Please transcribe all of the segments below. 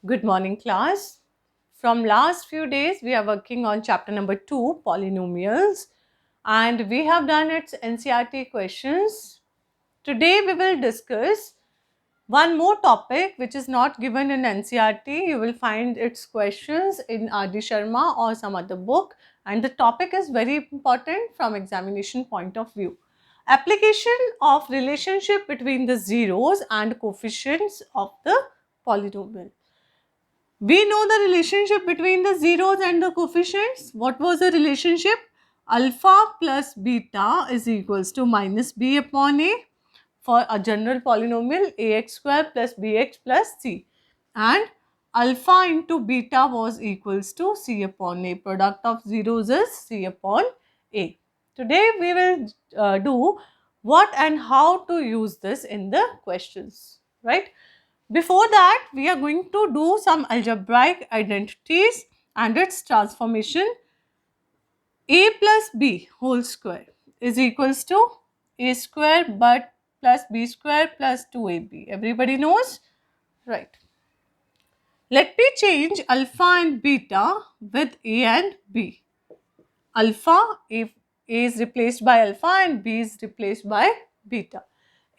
Good morning, class. From last few days, we are working on chapter number 2, polynomials, and we have done its NCERT questions. Today, we will discuss one more topic which is not given in NCERT. You will find its questions in R.D. Sharma or some other book, and the topic is very important from examination point of view. Application of relationship between the zeros and coefficients of the polynomial. We know the relationship between the zeros and the coefficients. What was the relationship? Alpha plus beta is equals to minus b upon a for a general polynomial ax square plus bx plus c, and alpha into beta was equals to c upon a. Product of zeros is c upon a. Today we will do what and how to use this in the questions, right? Before that, we are going to do some algebraic identities and its transformation. A plus b whole square is equals to a square but plus b square plus 2ab. Everybody knows? Right. Let me change alpha and beta with a and b. Alpha, if a is replaced by alpha and b is replaced by beta.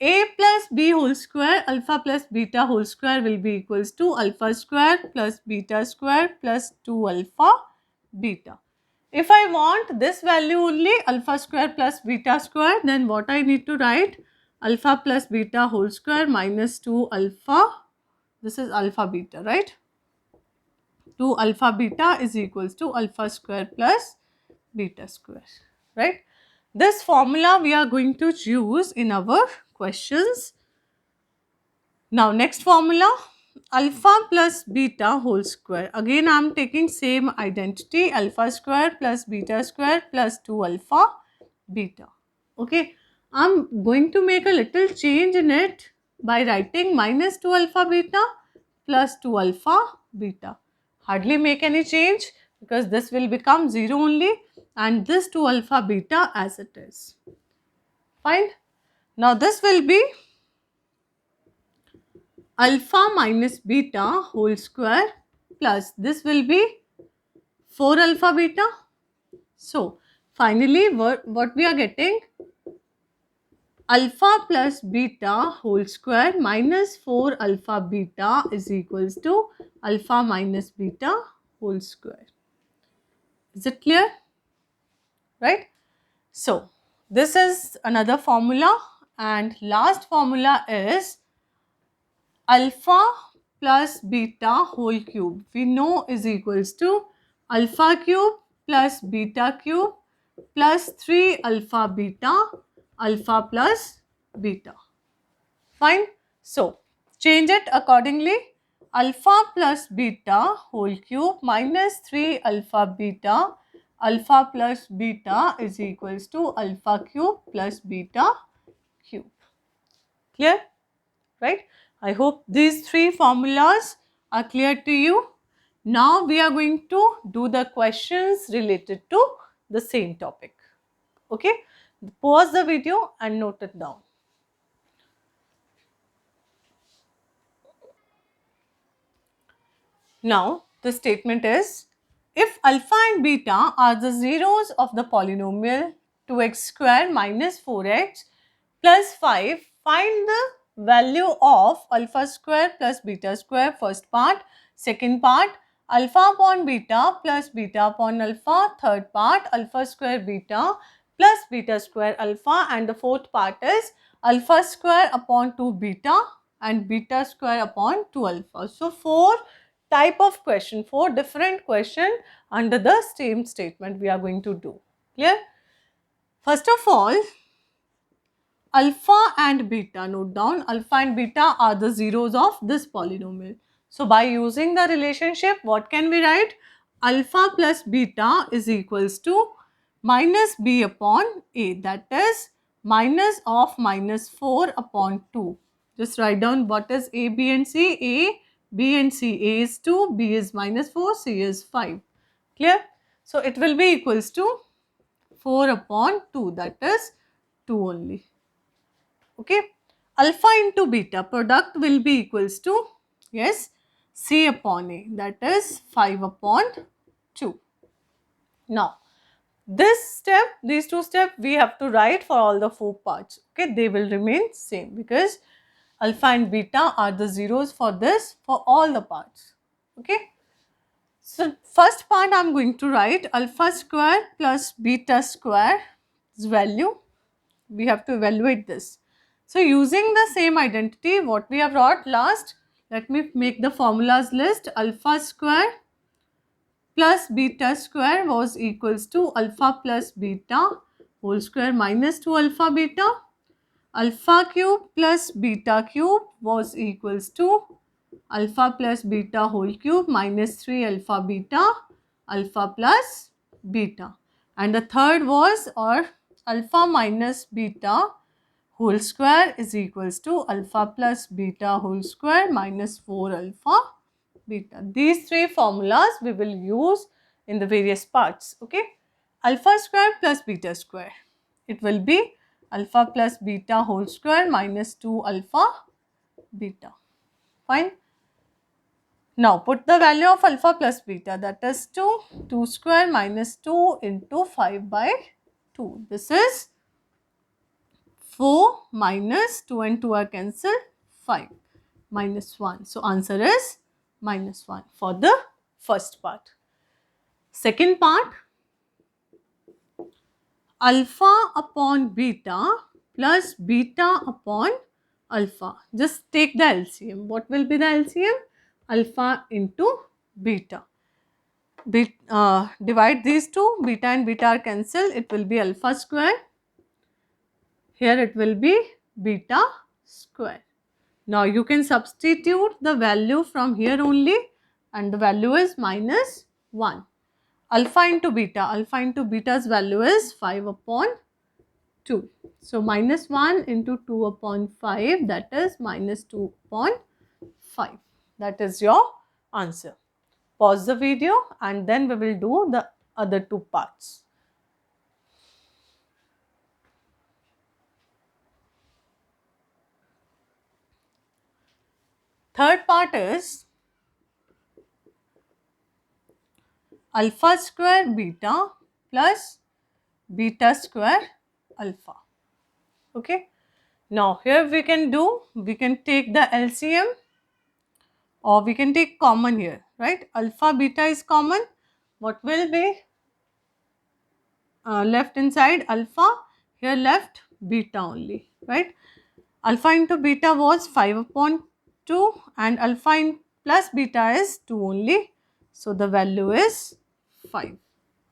A plus b whole square, alpha plus beta whole square will be equals to alpha square plus beta square plus 2 alpha beta. If I want this value only, alpha square plus beta square, then what I need to write? Alpha plus beta whole square minus 2 alpha, this is alpha beta, right? 2 alpha beta is equals to alpha square plus beta square, right? This formula we are going to use in our questions. Now next formula, alpha plus beta whole square. Again I am taking same identity, alpha square plus beta square plus 2 alpha beta. Okay, I am going to make a little change in it by writing minus 2 alpha beta plus 2 alpha beta. Hardly make any change because this will become 0 only, and this 2 alpha beta as it is. Fine. Now this will be alpha minus beta whole square plus this will be 4 alpha beta. So finally what we are getting, alpha plus beta whole square minus 4 alpha beta is equals to alpha minus beta whole square. Is it clear? Right? So this is another formula, and last formula is alpha plus beta whole cube. We know is equals to alpha cube plus beta cube plus 3 alpha beta, alpha plus beta. Fine. So change it accordingly. Alpha plus beta whole cube minus 3 alpha beta, alpha plus beta is equals to alpha cube plus beta cube. Clear? Right? I hope these three formulas are clear to you. Now we are going to do the questions related to the same topic. Okay? Pause the video and note it down. Now the statement is, if alpha and beta are the zeros of the polynomial 2x square minus 4x plus 5, find the value of alpha square plus beta square, first part. Second part, alpha upon beta plus beta upon alpha. Third part, alpha square beta plus beta square alpha. And the fourth part is alpha square upon 2 beta and beta square upon 2 alpha. So, four different question under the same statement we are going to do. Clear? First of all, alpha and beta, note down, alpha and beta are the zeros of this polynomial. So by using the relationship, what can we write? Alpha plus beta is equals to minus b upon a, that is minus of minus 4 upon 2. Just write down what is a, b and c. A, b and c. A is 2, b is minus 4, c is 5. Clear? So it will be equals to 4 upon 2, that is 2 only. Okay, alpha into beta product will be equals to, yes, C upon A, that is 5 upon 2. Now, these two steps we have to write for all the 4 parts. Okay, they will remain same because alpha and beta are the zeros for this for all the parts. Okay. So, first part I am going to write alpha square plus beta square value. We have to evaluate this. So, using the same identity what we have wrote last, let me make the formulas list. Alpha square plus beta square was equals to alpha plus beta whole square minus 2 alpha beta. Alpha cube plus beta cube was equals to alpha plus beta whole cube minus 3 alpha beta alpha plus beta. And the third was alpha minus beta whole square is equals to alpha plus beta whole square minus 4 alpha beta. These 3 formulas we will use in the various parts. Okay. Alpha square plus beta square. It will be alpha plus beta whole square minus 2 alpha beta. Fine. Now put the value of alpha plus beta, that is 2 square minus 2 into 5 by 2. This is 4 minus 2 and 2 are cancelled, 5 minus 1. So, answer is minus 1 for the first part. Second part, alpha upon beta plus beta upon alpha. Just take the LCM. What will be the LCM? Alpha into beta. Divide these two, beta and beta are cancelled, it will be alpha square. Here it will be beta square. Now you can substitute the value from here only and the value is minus 1. Alpha into beta's value is 5 upon 2. So minus 1 into 2 upon 5, that is minus 2 upon 5. That is your answer. Pause the video and then we will do the other 2 parts. Third part is alpha square beta plus beta square alpha. Okay. Now here we can take the LCM or we can take common here, right? Alpha beta is common. What will be left inside alpha? Here left beta only, right? Alpha into beta was 5 upon 2 and alpha in plus beta is 2 only. So the value is 5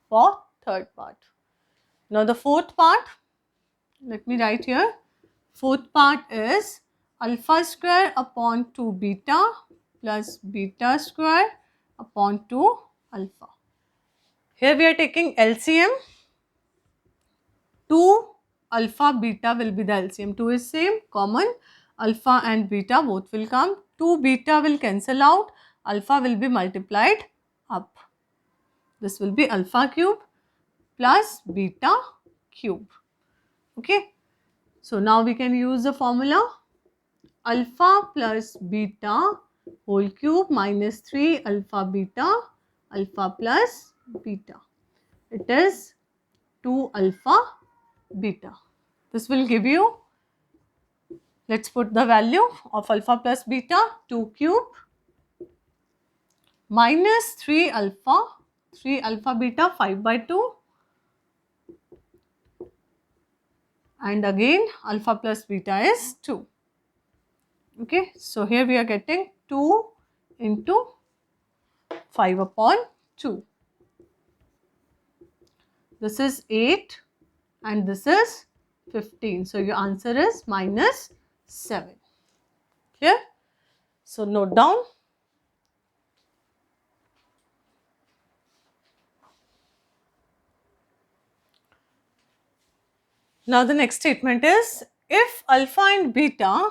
for third part. Now the fourth part, let me write here. Fourth part is alpha square upon 2 beta plus beta square upon 2 alpha. Here we are taking LCM. 2 alpha beta will be the LCM. 2 is same, common. Alpha and beta both will come. 2 beta will cancel out. Alpha will be multiplied up. This will be alpha cube plus beta cube. Okay. So now we can use the formula alpha plus beta whole cube minus 3 alpha beta alpha plus beta. It is 2 alpha beta. This will give you, let's put the value of alpha plus beta, 2 cube minus 3 alpha beta 5 by 2 and again alpha plus beta is 2. Okay, so here we are getting 2 into 5 upon 2. This is 8 and this is 15. So your answer is minus 7. Clear? So note down. Now the next statement is, if alpha and beta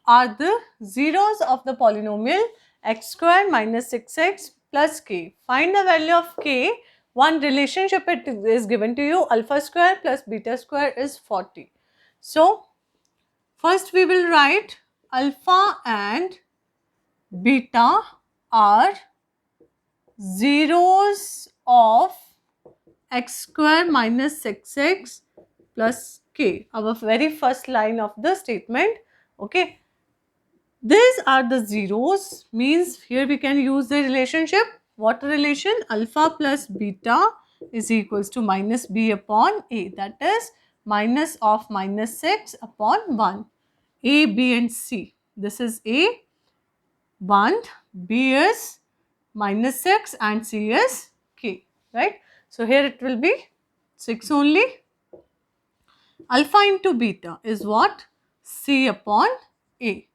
are the zeros of the polynomial x square minus 6x plus k, find the value of k. One relationship it is given to you, alpha square plus beta square is 40. So first we will write alpha and beta are zeros of x square minus 6x plus k, our very first line of the statement. Okay, these are the zeros, means here we can use the relationship. What relation? Alpha plus beta is equals to minus b upon a, that is minus of minus 6 upon 1. A, b and c. This is a 1, b is minus 6 and c is k, right? So here it will be 6 only. Alpha into beta is what? C upon a.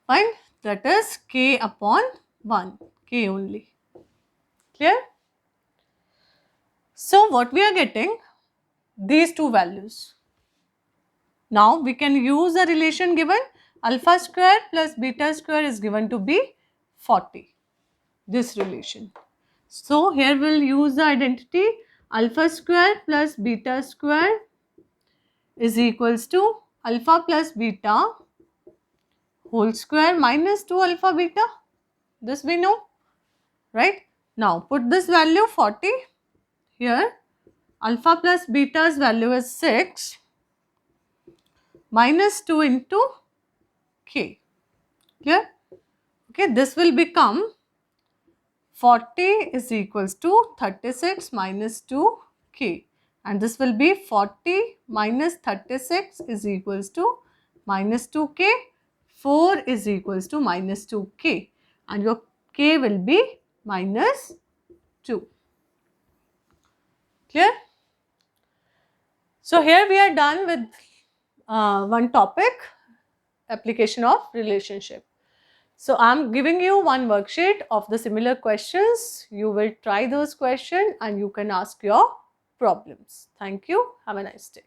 Fine, that is k upon 1, k only. Clear? So what we are getting? These two values. Now we can use the relation given. Alpha square plus beta square is given to be 40. This relation. So here we will use the identity alpha square plus beta square is equals to alpha plus beta whole square minus 2 alpha beta. This we know, right? Now put this value 40 here. Alpha plus beta's value is 6 minus 2 into k. Clear? Okay, this will become 40 is equals to 36 minus 2k, and this will be 40 minus 36 is equals to minus 2k, 4 is equals to minus 2k, and your k will be minus 2. Clear? So here we are done with one topic, application of relationship. So I am giving you one worksheet of the similar questions. You will try those questions and you can ask your problems. Thank you. Have a nice day.